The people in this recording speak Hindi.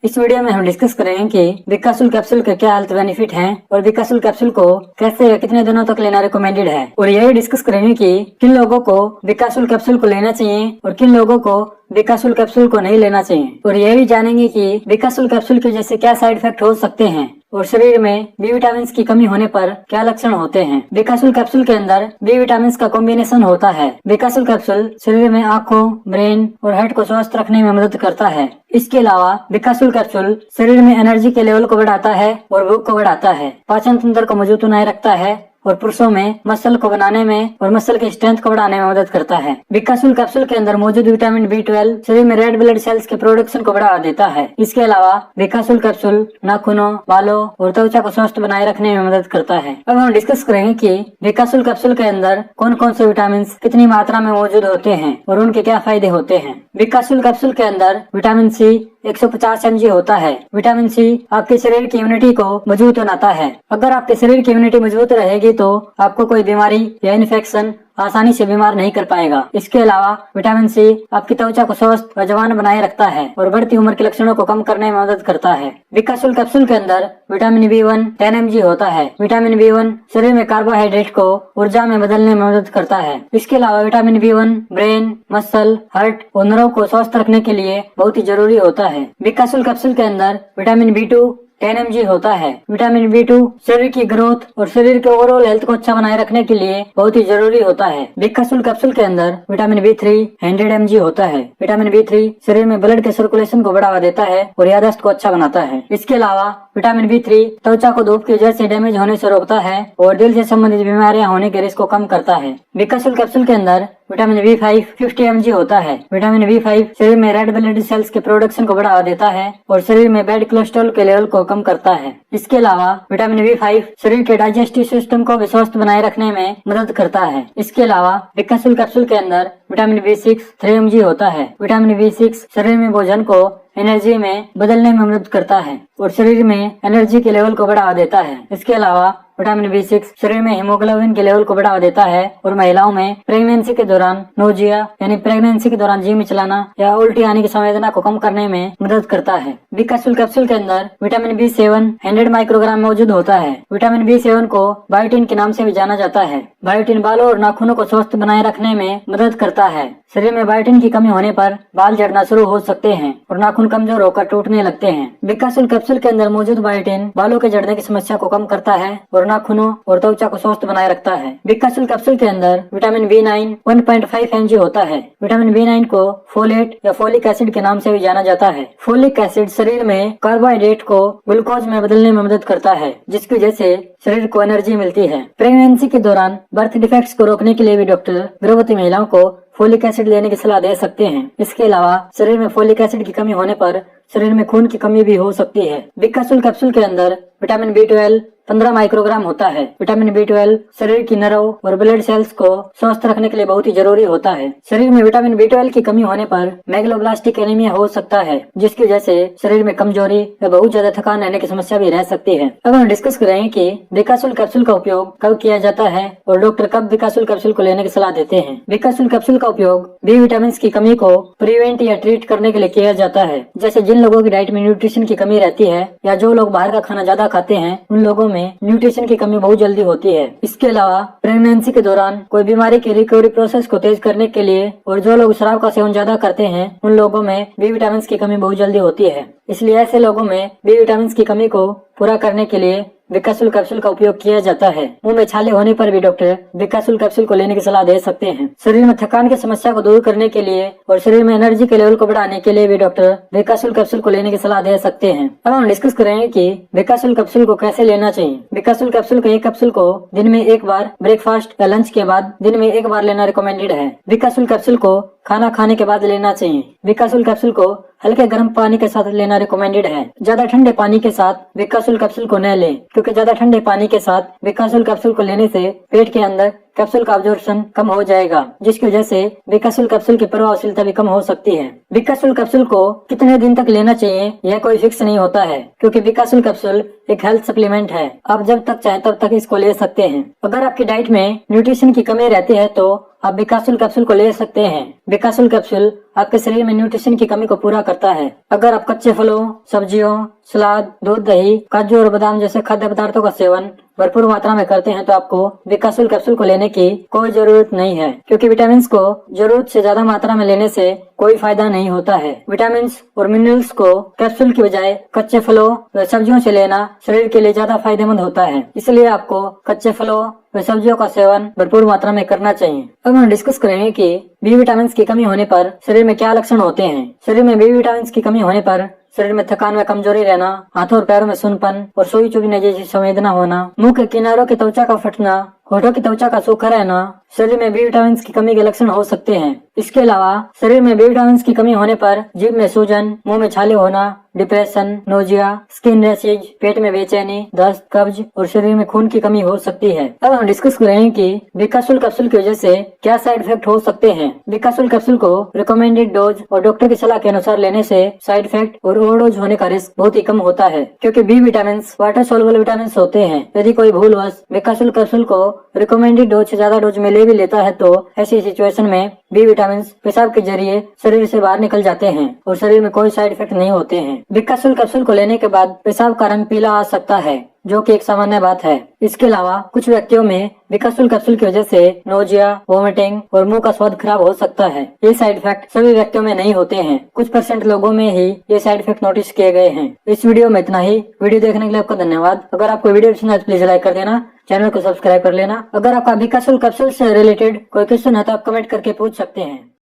इस वीडियो में हम डिस्कस करेंगे कि विकासुल कैप्सूल के क्या हेल्थ बेनिफिट हैं और विकासुल कैप्सूल को कैसे या कितने दिनों तक लेना रिकमेंडेड है, और यही डिस्कस करेंगे कि किन लोगों को विकासुल कैप्सूल को लेना चाहिए और किन लोगों को विकासुल कैप्सूल को नहीं लेना चाहिए, और यह भी जानेंगे कि विकासुल कैप्सूल के जैसे क्या साइड इफेक्ट हो सकते हैं और शरीर में बी विटामिन की कमी होने पर क्या लक्षण होते हैं। विकासुल कैप्सूल के अंदर बी विटामिन का कॉम्बिनेशन होता है। विकासुल कैप्सूल शरीर में आंखों, ब्रेन और हार्ट को स्वस्थ रखने में मदद करता है। इसके अलावा विकासुल कैप्सूल शरीर में एनर्जी के लेवल को बढ़ाता है और भूख को बढ़ाता है, पाचन तंत्र को मजबूत बनाए रखता है और पुरुषों में मसल को बनाने में और मसल की स्ट्रेंथ को बढ़ाने में मदद करता है। विकासुल कैप्सूल के अंदर मौजूद विटामिन B12 शरीर में रेड ब्लड सेल्स के प्रोडक्शन को बढ़ावा देता है। इसके अलावा विकासुल कैप्सूल नाखूनों, बालों और त्वचा को स्वस्थ बनाए रखने में मदद करता है। अब हम डिस्कस करेंगे कि विकासुल कैप्सूल के अंदर कौन कौन से विटामिन कितनी मात्रा में मौजूद होते हैं और उनके क्या फायदे होते हैं। विकासुल कैप्सूल के अंदर विटामिन C 150 mg होता है। विटामिन C आपके शरीर की इम्यूनिटी को मजबूत बनाता है। अगर आपके शरीर की इम्यूनिटी मजबूत रहेगी तो आपको कोई बीमारी या इन्फेक्शन आसानी से बीमार नहीं कर पाएगा। इसके अलावा विटामिन C आपकी त्वचा को स्वस्थ और जवान बनाए रखता है और बढ़ती उम्र के लक्षणों को कम करने में मदद करता है। विकासुल कैप्सूल के अंदर विटामिन B1 10 mg होता है। विटामिन B1 शरीर में कार्बोहाइड्रेट को ऊर्जा में बदलने में मदद करता है। इसके अलावा vitamin B1 brain, muscle, heart और नर्व को स्वस्थ रखने के लिए बहुत ही जरूरी होता है। विकासुल कैप्सूल के अंदर विटामिन B2 10 mg होता है। विटामिन B2 शरीर की ग्रोथ और शरीर के ओवरऑल हेल्थ को अच्छा बनाए रखने के लिए बहुत ही जरूरी होता है। विकासुल कैप्सूल के अंदर विटामिन B3 100 mg होता है। विटामिन B3 शरीर में ब्लड के सर्कुलेशन को बढ़ावा देता है और याददाश्त को अच्छा बनाता है। इसके अलावा विटामिन B3 त्वचा को धूप की वजह से डैमेज होने से रोकता है और दिल से संबंधित बीमारियां होने के रिस्क को कम करता है। विकासुल कैप्सूल के अंदर विटामिन B5 50 mg होता है। विटामिन B5 शरीर में रेड ब्लड सेल्स के प्रोडक्शन को बढ़ावा देता है और शरीर में बैड कोलेस्ट्रॉल के लेवल को कम करता है। इसके अलावा विटामिन B5 शरीर के डाइजेस्टिव सिस्टम को भी स्वस्थ बनाए रखने में मदद करता है। इसके अलावा विकासुल कैप्सूल के अंदर विटामिन B6 3 mg होता है। विटामिन B6 शरीर में भोजन को एनर्जी में बदलने में मदद करता है और शरीर में एनर्जी के लेवल को बढ़ावा देता है। इसके अलावा विटामिन B6 शरीर में हीमोग्लोबिन के लेवल को बढ़ावा देता है और महिलाओं में प्रेगनेंसी के दौरान नोजिया यानी प्रेगनेंसी के दौरान जी मिचलाना या उल्टी आने की संवेदना को कम करने में मदद करता है। विकासुल कैप्सूल के अंदर विटामिन B7 100 माइक्रोग्राम मौजूद होता है। विटामिन B7 को बायोटिन के नाम से भी जाना जाता है। बायोटिन बालों और नाखूनों को स्वस्थ बनाए रखने में मदद करता है। शरीर में बायोटिन की कमी होने पर बाल झड़ना शुरू हो सकते हैं और नाखून कमजोर होकर टूटने लगते हैं। विकासुल कैप्सूल के अंदर मौजूद बायोटिन बालों के झड़ने की समस्या को कम करता है और नाखूनों और त्वचा को स्वस्थ बनाए रखता है। विकासुल कैप्सूल के अंदर विटामिन B9 1.5 mg होता है। विटामिन B9 को फोलेट या फोलिक एसिड के नाम से भी जाना जाता है। फोलिक एसिड शरीर में कार्बोहाइड्रेट को ग्लूकोज में बदलने में मदद करता है, जिसकी वजह से शरीर को एनर्जी मिलती है। प्रेगनेंसी के दौरान बर्थ डिफेक्ट्स को रोकने के लिए भी डॉक्टर गर्भवती महिलाओं को फोलिक एसिड लेने की सलाह दे सकते हैं। इसके अलावा शरीर में फोलिक एसिड की कमी होने पर शरीर में खून की कमी भी हो सकती है। विकासुल कैप्सूल के अंदर विटामिन B12 15 माइक्रोग्राम होता है। विटामिन B12 शरीर की नर्व और ब्लड सेल्स को स्वस्थ रखने के लिए बहुत ही जरूरी होता है। शरीर में विटामिन B12 की कमी होने पर मेगलोब्लास्टिक एनीमिया हो सकता है, जिसकी वजह से शरीर में कमजोरी या बहुत ज्यादा थकान रहने की समस्या भी रह सकती है। अब हम डिस्कस करेंगे कि विकासुल कैप्सूल का उपयोग कब किया जाता है और डॉक्टर कब विकासुल कैप्सूल को लेने की सलाह देते हैं। विकासुल कैप्सूल का उपयोग बी विटामिन की कमी को प्रिवेंट या ट्रीट करने के लिए किया जाता है। जैसे जिन लोगों की डाइट में न्यूट्रिशन की कमी रहती है या जो लोग बाहर का खाना ज्यादा खाते हैं, उन लोगों में न्यूट्रिशन की कमी बहुत जल्दी होती है। इसके अलावा प्रेगनेंसी के दौरान कोई बीमारी की रिकवरी प्रोसेस को तेज करने के लिए और जो लोग शराब का सेवन ज्यादा करते हैं, उन लोगों में बी विटामिन की कमी बहुत जल्दी होती है। इसलिए ऐसे लोगों में बी विटामिन की कमी को पूरा करने के लिए विकासुल कैप्सूल का उपयोग किया जाता है। मुंह में छाले होने पर भी डॉक्टर विकासुल कैप्सूल को लेने की सलाह दे सकते हैं। शरीर में थकान की समस्या को दूर करने के लिए और शरीर में एनर्जी के लेवल को बढ़ाने के लिए भी डॉक्टर विकासुल कैप्सूल को लेने की सलाह दे सकते हैं। अब हम डिस्कस करेंगे कि विकासुल कैप्सूल को कैसे लेना चाहिए। विकासुल कैप्सूल के एक कैप्सूल को दिन में एक बार ब्रेकफास्ट या लंच के बाद दिन में एक बार लेना रिकमेंडेड है। विकासुल कैप्सूल को खाना खाने के बाद लेना चाहिए। विकासुल कैप्सूल को हल्के गर्म पानी के साथ लेना रिकमेंडेड है। ज्यादा ठंडे पानी के साथ विकासुल कैप्सूल को न लें, क्योंकि ज्यादा ठंडे पानी के साथ विकासुल कैप्सूल को लेने से पेट के अंदर कैप्सूल का अब्जॉर्प्शन कम हो जाएगा, जिसकी वजह से विकासुल कैप्सूल की प्रभावशीलता भी कम हो सकती है। विकासुल कैप्सूल को कितने दिन तक लेना चाहिए यह कोई फिक्स नहीं होता है, क्योंकि विकासुल कैप्सूल एक हेल्थ सप्लीमेंट है। आप जब तक चाहें तब तक इसको ले सकते हैं। अगर आपकी डाइट में न्यूट्रिशन की कमी रहती है तो आप विकासुल कैप्सूल को ले सकते हैं। विकासुल कैप्सूल आपके शरीर में न्यूट्रिशन की कमी को पूरा करता है। अगर आप कच्चे फलों, सब्जियों, सलाद, दूध, दही, काजू और बादाम जैसे खाद्य पदार्थों का सेवन भरपूर मात्रा में करते हैं तो आपको विकासुल कैप्सूल को लेने की कोई जरूरत नहीं है, क्योंकि विटामिन को जरूरत से ज्यादा मात्रा में लेने से कोई फायदा नहीं होता है। विटामिन और मिनरल्स को कैप्सूल की बजाय कच्चे फलों व सब्जियों से लेना शरीर के लिए ज्यादा फायदेमंद होता है, इसलिए आपको कच्चे फलों व सब्जियों का सेवन भरपूर मात्रा में करना चाहिए। अब हम डिस्कस करेंगे कि बी विटामिन की कमी होने पर शरीर में क्या लक्षण होते हैं। शरीर में बी विटामिन की कमी होने पर शरीर में थकान व कमजोरी रहना, हाथों और पैरों में सुनपन और सुई चुभने जैसी संवेदना होना, मुंह के किनारों की त्वचा का फटना, होठों की त्वचा का सूखा रहना शरीर में बी विटामिन की कमी के लक्षण हो सकते हैं। इसके अलावा शरीर में बी विटामिन की कमी होने पर जीभ में सूजन, मुंह में छाले होना, डिप्रेशन, नोजिया, स्किन रैशेज, पेट में बेचैनी, दस्त, कब्ज और शरीर में खून की कमी हो सकती है। अब हम डिस्कस करेंगे कि विकासुल कैप्सूल की वजह से क्या साइड इफेक्ट हो सकते हैं। विकासुल कैप्सूल को रिकमेंडेड डोज और डॉक्टर की सलाह के अनुसार लेने से साइड इफेक्ट और ओवरडोज होने का रिस्क बहुत ही कम होता है, क्योंकि B vitamin water soluble vitamin होते हैं। यदि कोई भूलवश विकासुल कैप्सूल को रिकमेंडेड डोज से ज्यादा डोज में ले भी लेता है तो ऐसी सिचुएशन में बी विटामिन पेशाब के जरिए शरीर से बाहर निकल जाते हैं और शरीर में कोई साइड इफेक्ट नहीं होते हैं। विकासुल कैप्सूल को लेने के बाद पेशाब का रंग पीला आ सकता है, जो कि एक सामान्य बात है। इसके अलावा कुछ व्यक्तियों में विकासुल कैप्सूल की वजह से नोजिया, वोमिटिंग और मुंह का स्वाद खराब हो सकता है। ये साइड इफेक्ट सभी व्यक्तियों में नहीं होते हैं, कुछ % लोगों में ही ये साइड इफेक्ट नोटिस किए गए हैं। इस वीडियो में इतना ही। वीडियो देखने के लिए आपका धन्यवाद। अगर आपको वीडियो पसंद आए तो प्लीज लाइक कर देना, चैनल को सब्सक्राइब कर लेना। अगर आपका विकासुल कैप्सूल से रिलेटेड कोई क्वेश्चन है तो आप कमेंट करके पूछ सकते हैं।